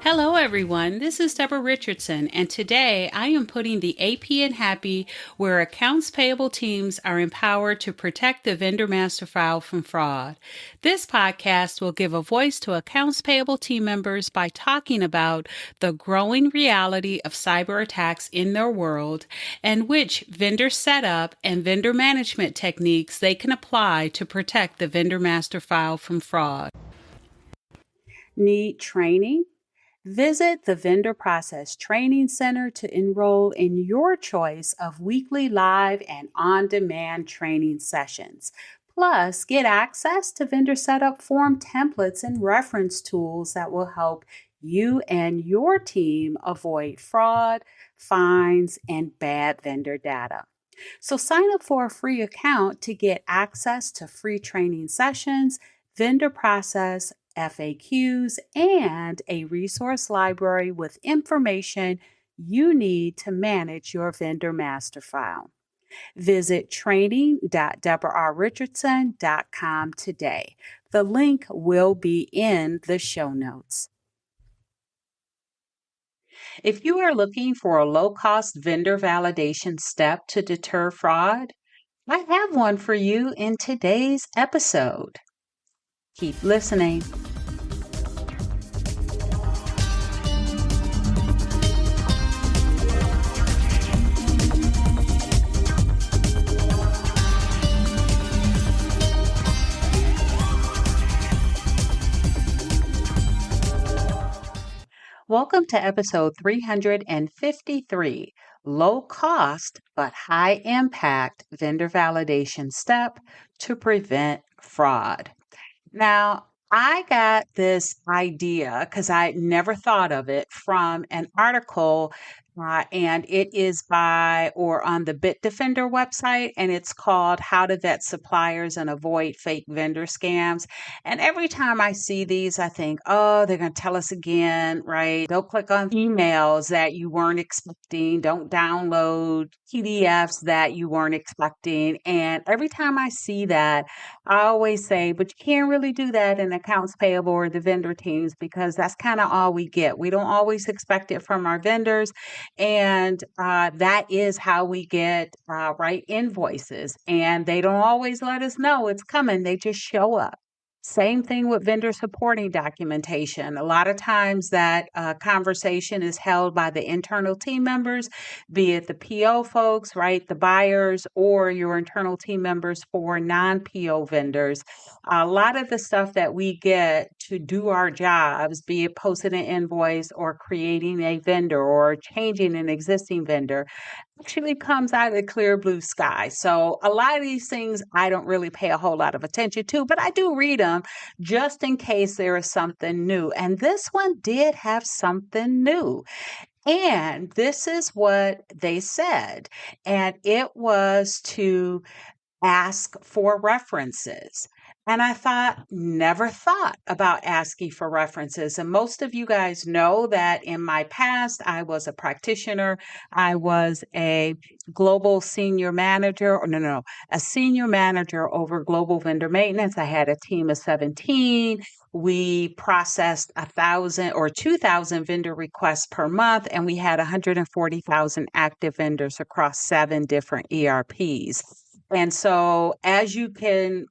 Hello, everyone. This is Debra Richardson, and today I am putting the AP in Happy, where accounts payable teams are empowered to protect the vendor master file from fraud. This podcast will give a voice to accounts payable team members by talking about the growing reality of cyber attacks in their world and which vendor setup and vendor management techniques they can apply to protect the vendor master file from fraud. Need training? Visit the Vendor Process Training Center to enroll in your choice of weekly live and on-demand training sessions. Plus, get access to vendor setup form templates and reference tools that will help you and your team avoid fraud, fines, and bad vendor data. So sign up for a free account to get access to free training sessions, vendor process FAQs, and a resource library with information you need to manage your vendor master file. Visit training.debrarrichardson.com today. The link will be in the show notes. If you are looking for a low-cost vendor validation step to deter fraud, I have one for you in today's episode. Keep listening. Welcome to episode 353, Low Cost but High Impact Vendor Validation Step to Prevent Fraud. Now, I got this idea because I never thought of it from an article, and it is by or on the Bitdefender website, and it's called How to Vet Suppliers and Avoid Fake Vendor Scams. And every time I see these, I think, oh, they're going to tell us again, right? They'll click on emails that you weren't expecting. Don't download PDFs that you weren't expecting. And every time I see that, I always say, but you can't really do that in accounts payable or the vendor teams because that's kind of all we get. We don't always expect it from our vendors. And that is how we get right invoices. And they don't always let us know it's coming. They just show up. Same thing with vendor supporting documentation. A lot of times that conversation is held by the internal team members, be it the PO folks, right, the buyers, or your internal team members for non-PO vendors. A lot of the stuff that we get to do our jobs, be it posting an invoice or creating a vendor or changing an existing vendor, actually comes out of the clear blue sky. So a lot of these things I don't really pay a whole lot of attention to, but I do read them just in case there is something new. And this one did have something new. And this is what they said. And it was to ask for references. And I never thought about asking for references. And most of you guys know that in my past, I was a practitioner. I was a global senior manager, a senior manager over global vendor maintenance. I had a team of 17. We processed 1,000 or 2,000 vendor requests per month, and we had 140,000 active vendors across 7 different ERPs. And so, as you can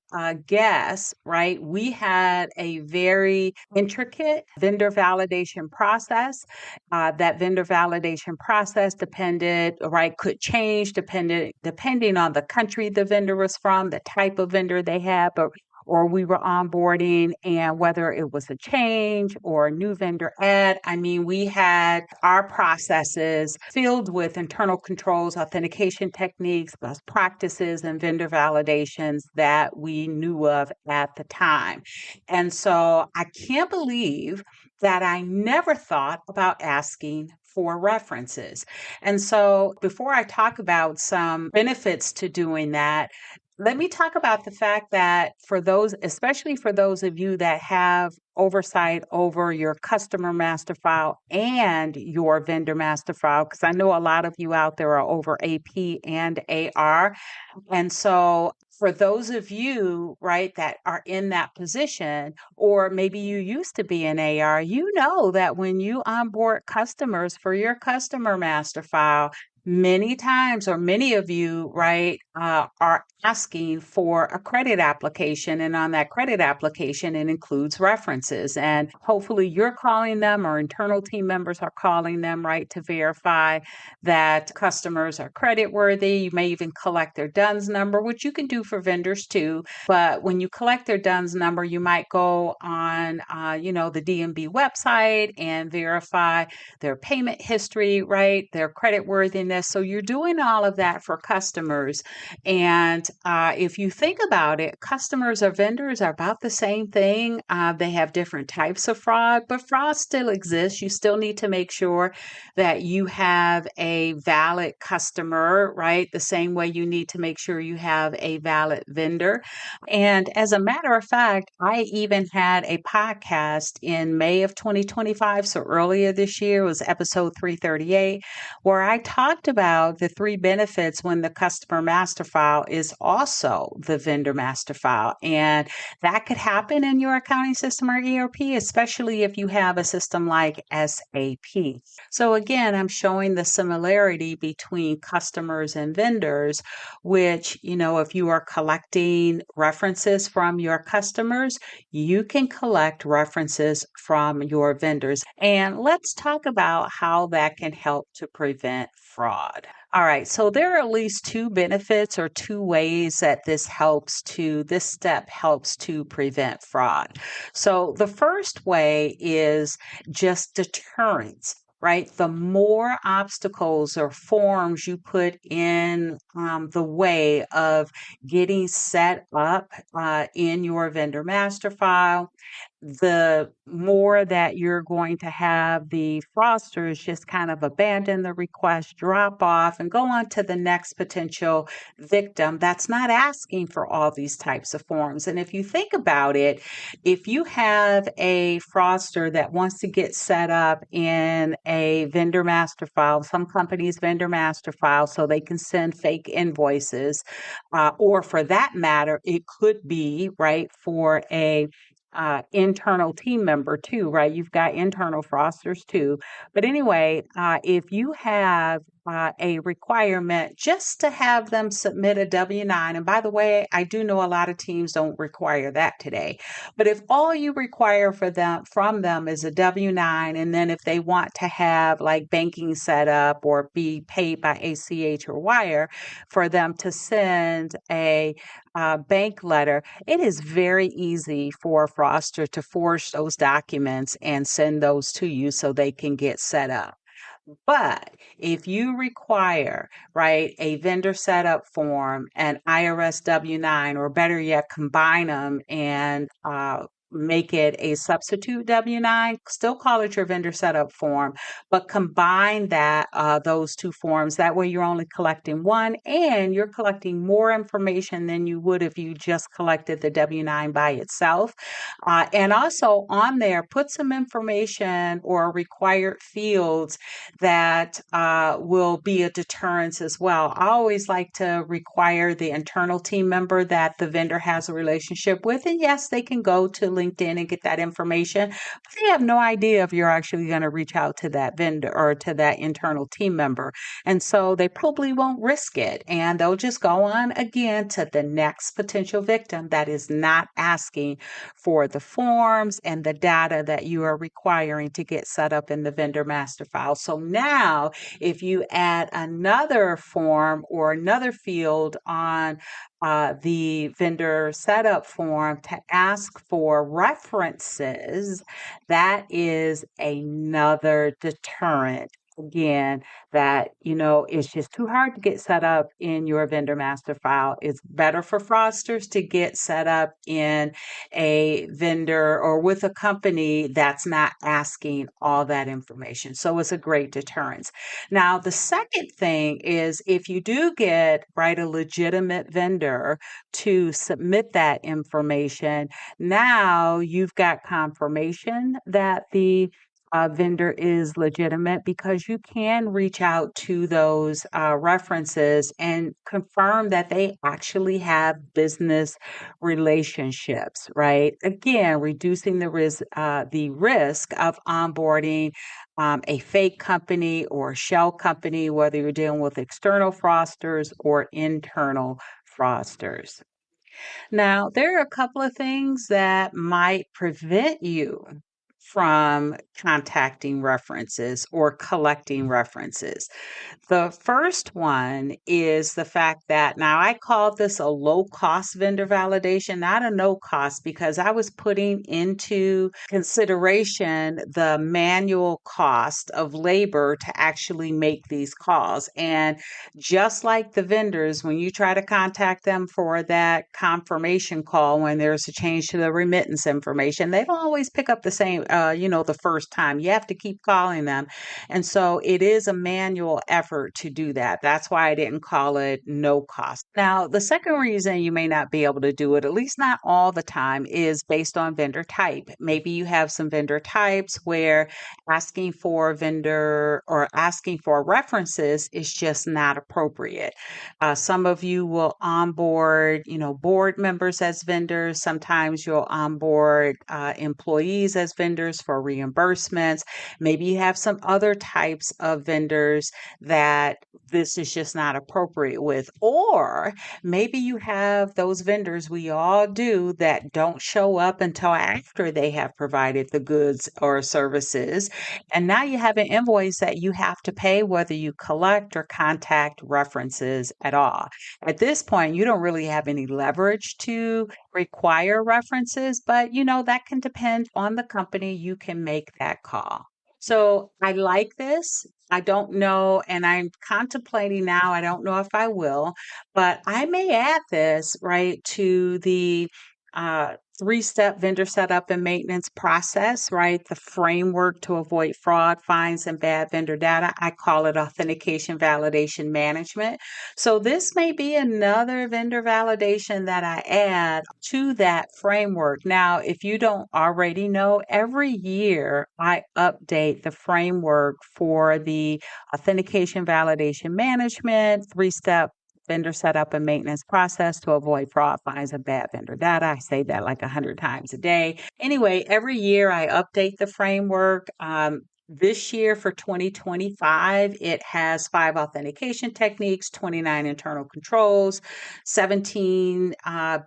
guess, right, we had a very intricate vendor validation process. That vendor validation process could change depending on the country the vendor was from, the type of vendor they had, or we were onboarding and whether it was a change or a new vendor add. I mean, we had our processes filled with internal controls, authentication techniques, best practices, and vendor validations that we knew of at the time. And so I can't believe that I never thought about asking for references. And so before I talk about some benefits to doing that, Let me talk about the fact that for those, especially for those of you that have oversight over your customer master file and your vendor master file, because I know a lot of you out there are over AP and AR. And so, for those of you, right, that are in that position, or maybe you used to be in AR, you know that when you onboard customers for your customer master file, many times, or many of you, right, are asking for a credit application. And on that credit application, it includes references. And hopefully, you're calling them, or internal team members are calling them, right, to verify that customers are credit worthy. You may even collect their DUNS number, which you can do for vendors too. But when you collect their DUNS number, you might go on, the DMB website and verify their payment history, right? Their credit worthiness. So you're doing all of that for customers. And if you think about it, customers or vendors are about the same thing. They have different types of fraud, but fraud still exists. You still need to make sure that you have a valid customer, right? The same way you need to make sure you have a valid vendor. And as a matter of fact, I even had a podcast in May of 2025. So earlier this year was episode 338, where I talked about the three benefits when the customer master file is also the vendor master file. And that could happen in your accounting system or ERP, especially if you have a system like SAP. So again, I'm showing the similarity between customers and vendors, which, if you are collecting references from your customers, you can collect references from your vendors. And let's talk about how that can help to prevent fraud. All right, so there are at least two benefits or two ways that this step helps to prevent fraud. So the first way is just deterrence, right? The more obstacles or forms you put in the way of getting set up in your vendor master file, the more that you're going to have the fraudsters just kind of abandon the request, drop off, and go on to the next potential victim that's not asking for all these types of forms. And if you think about it, if you have a fraudster that wants to get set up in a vendor master file, some companies' vendor master file, so they can send fake invoices, or for that matter, it could be, right, for a internal team member too, right? You've got internal fraudsters too. But anyway, if you have a requirement just to have them submit a W-9, and by the way, I do know a lot of teams don't require that today. But if all you require from them is a W-9, and then if they want to have like banking set up or be paid by ACH or wire, for them to send a bank letter, it is very easy for a fraudster to forge those documents and send those to you so they can get set up. But if you require, right, a vendor setup form, an IRS W-9, or better yet, combine them and make it a substitute W-9, still call it your vendor setup form, but combine those two forms. That way you're only collecting one and you're collecting more information than you would if you just collected the W-9 by itself. And also on there, put some information or required fields that will be a deterrence as well. I always like to require the internal team member that the vendor has a relationship with. And yes, they can go to LinkedIn and get that information, but they have no idea if you're actually going to reach out to that vendor or to that internal team member. And so they probably won't risk it. And they'll just go on again to the next potential victim that is not asking for the forms and the data that you are requiring to get set up in the vendor master file. So now, if you add another form or another field on the vendor setup form to ask for references, that is another deterrent again, that, it's just too hard to get set up in your vendor master file. It's better for fraudsters to get set up in a vendor or with a company that's not asking all that information. So it's a great deterrence. Now, the second thing is if you do get, right, a legitimate vendor to submit that information, now you've got confirmation that the vendor is legitimate because you can reach out to those references and confirm that they actually have business relationships, right? Again, reducing the risk of onboarding a fake company or a shell company, whether you're dealing with external fraudsters or internal fraudsters. Now, there are a couple of things that might prevent you from contacting references or collecting references. The first one is the fact that now I call this a low cost vendor validation, not a no cost, because I was putting into consideration the manual cost of labor to actually make these calls. And just like the vendors, when you try to contact them for that confirmation call, when there's a change to the remittance information, they don't always pick up the same, the first time. You have to keep calling them. And so it is a manual effort to do that. That's why I didn't call it no cost. Now, the second reason you may not be able to do it, at least not all the time, is based on vendor type. Maybe you have some vendor types where asking for vendor or asking for references is just not appropriate. Some of you will onboard, board members as vendors. Sometimes you'll onboard employees as vendors for reimbursements. Maybe you have some other types of vendors that this is just not appropriate with. Or maybe you have those vendors, we all do, that don't show up until after they have provided the goods or services. And now you have an invoice that you have to pay whether you collect or contact references at all. At this point, you don't really have any leverage to require references, but that can depend on the company. You can make that call. So I like this. I don't know, and I'm contemplating now. I don't know if I will, but I may add this right to the three-step vendor setup and maintenance process, right? The framework to avoid fraud, fines, and bad vendor data. I call it authentication validation management. So this may be another vendor validation that I add to that framework. Now, if you don't already know, every year I update the framework for the authentication validation management, three-step vendor setup and maintenance process to avoid fraud, fines, and bad vendor data. I say that like 100 times a day. Anyway, every year I update the framework. This year for 2025, it has 5 authentication techniques, 29 internal controls, 17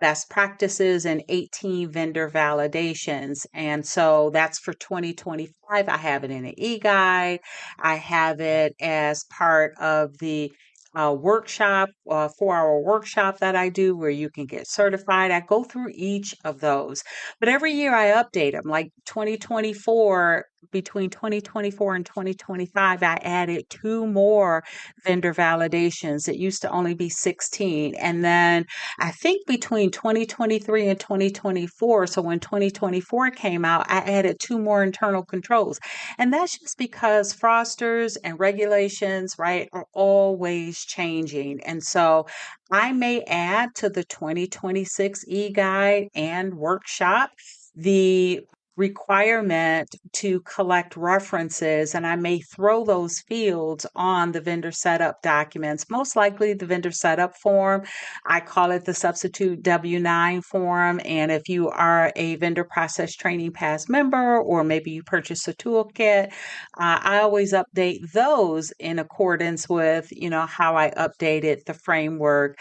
best practices, and 18 vendor validations. And so that's for 2025. I have it in an e-guide. I have it as part of the workshop, 4-hour workshop that I do where you can get certified. I go through each of those, but every year I update them. Like 2024, between 2024 and 2025, I added 2 more vendor validations. It used to only be 16. And then I think between 2023 and 2024, so when 2024 came out, I added 2 more internal controls. And that's just because fraudsters and regulations, right, are always changing. And so I may add to the 2026 e-guide and workshop the requirement to collect references, and I may throw those fields on the vendor setup documents, most likely the vendor setup form. I call it the substitute W-9 form. And if you are a vendor process training pass member, or maybe you purchase a toolkit, I always update those in accordance with, how I updated the framework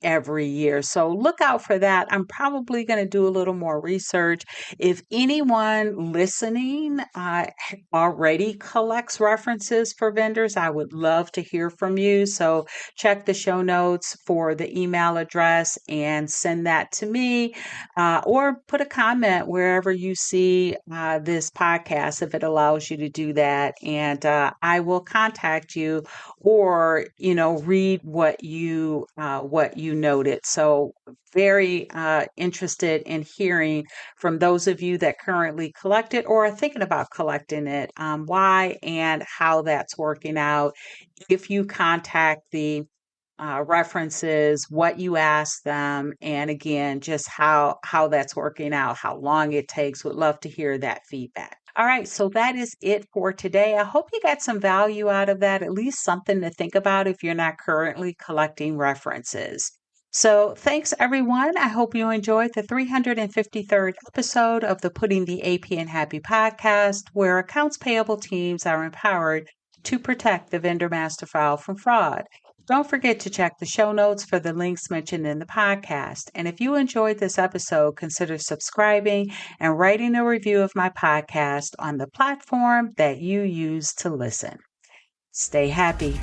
every year. So look out for that. I'm probably going to do a little more research. If any anyone listening already collects references for vendors, I would love to hear from you. So check the show notes for the email address and send that to me, or put a comment wherever you see this podcast if it allows you to do that. And I will contact you, or read what you noted. So very interested in hearing from those of you that currently collect it or are thinking about collecting it, why and how that's working out. If you contact the references, what you ask them, and again, just how that's working out, how long it takes. Would love to hear that feedback. All right, so that is it for today. I hope you got some value out of that, at least something to think about if you're not currently collecting references. So, thanks everyone. I hope you enjoyed the 353rd episode of the Putting the AP in Happy podcast, where accounts payable teams are empowered to protect the vendor master file from fraud. Don't forget to check the show notes for the links mentioned in the podcast. And if you enjoyed this episode, consider subscribing and writing a review of my podcast on the platform that you use to listen. Stay happy.